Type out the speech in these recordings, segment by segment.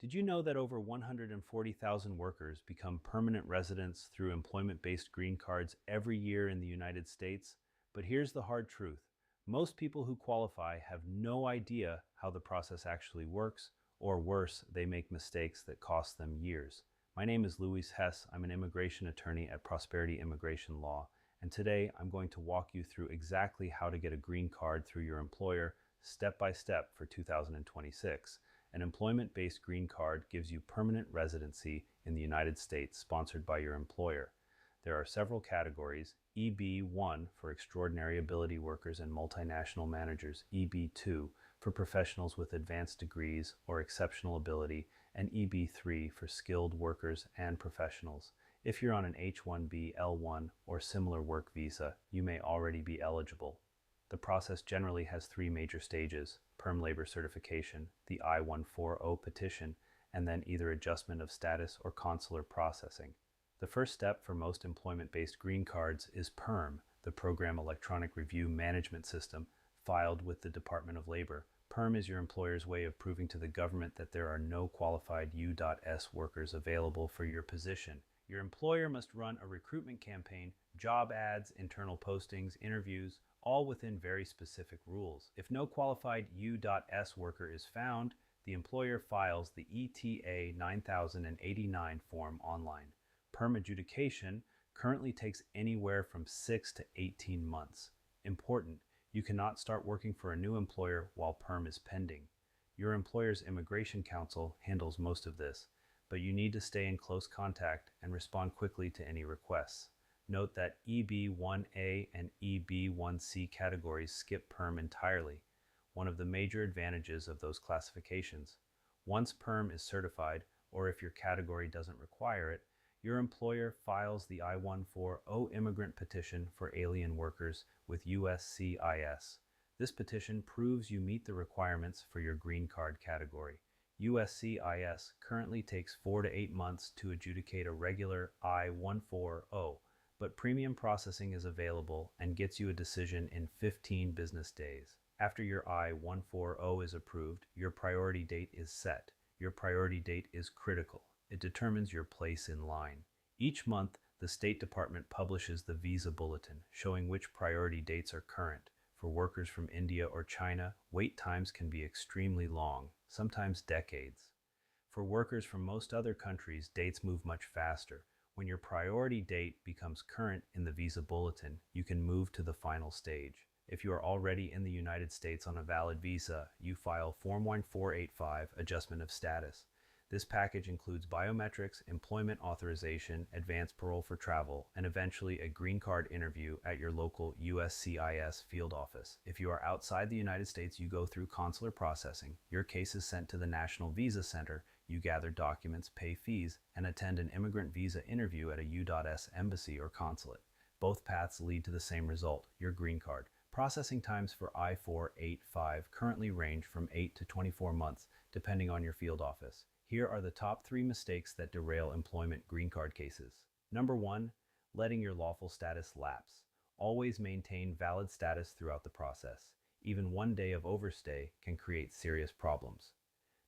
Did you know that over 140,000 workers become permanent residents through employment-based green cards every year in the United States? But here's the hard truth. Most people who qualify have no idea how the process actually works, or worse, they make mistakes that cost them years. My name is Luis Hess. I'm an immigration attorney at Prosperity Immigration Law, and today I'm going to walk you through exactly how to get a green card through your employer step by step for 2026. An employment-based green card gives you permanent residency in the United States sponsored by your employer. There are several categories: EB-1 for extraordinary ability workers and multinational managers, EB-2 for professionals with advanced degrees or exceptional ability, and EB-3 for skilled workers and professionals. If you're on an H-1B, L-1, or similar work visa, you may already be eligible. The process generally has three major stages: PERM Labor Certification, the I-140 petition, and then either adjustment of status or consular processing. The first step for most employment-based green cards is PERM, the Program Electronic Review Management System, filed with the Department of Labor. PERM is your employer's way of proving to the government that there are no qualified U.S. workers available for your position. Your employer must run a recruitment campaign, job ads, internal postings, interviews, all within very specific rules. If no qualified U.S. worker is found, the employer files the ETA 9089 form online. PERM adjudication currently takes anywhere from 6 to 18 months. Important, you cannot start working for a new employer while PERM is pending. Your employer's immigration counsel handles most of this, but you need to stay in close contact and respond quickly to any requests. Note that EB-1A and EB-1C categories skip PERM entirely, one of the major advantages of those classifications. Once PERM is certified, or if your category doesn't require it, your employer files the I-140 Immigrant Petition for alien workers with USCIS. This petition proves you meet the requirements for your green card category. USCIS currently takes 4 to 8 months to adjudicate a regular I-140, but premium processing is available and gets you a decision in 15 business days. After your I-140 is approved, your priority date is set. Your priority date is critical. It determines your place in line. Each month, the State Department publishes the Visa Bulletin, showing which priority dates are current. For workers from India or China, wait times can be extremely long, sometimes decades. For workers from most other countries, dates move much faster. When your priority date becomes current in the Visa Bulletin, you can move to the final stage. If you are already in the United States on a valid visa, you file Form 1485, Adjustment of Status. This package includes biometrics, employment authorization, advanced parole for travel, and eventually a green card interview at your local USCIS field office. If you are outside the United States, you go through consular processing. Your case is sent to the National Visa Center. You gather documents, pay fees, and attend an immigrant visa interview at a U.S. embassy or consulate. Both paths lead to the same result, your green card. Processing times for I-485 currently range from 8 to 24 months, depending on your field office. Here are the top 3 mistakes that derail employment green card cases. Number 1, letting your lawful status lapse. Always maintain valid status throughout the process. Even one day of overstay can create serious problems.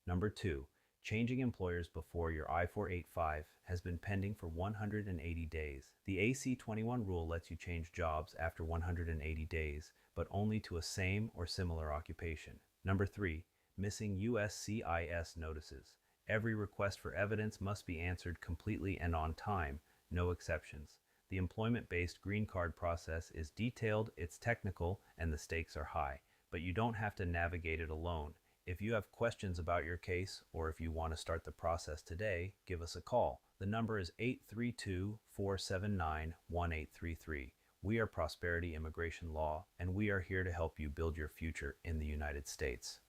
Number 2, changing employers before your I-485 has been pending for 180 days. The AC-21 rule lets you change jobs after 180 days, but only to a same or similar occupation. Number 3, missing USCIS notices. Every request for evidence must be answered completely and on time, no exceptions. The employment-based green card process is detailed, it's technical, and the stakes are high, but you don't have to navigate it alone. If you have questions about your case, or if you want to start the process today, give us a call. The number is 832-479-1833. We are Prosperity Immigration Law, and we are here to help you build your future in the United States.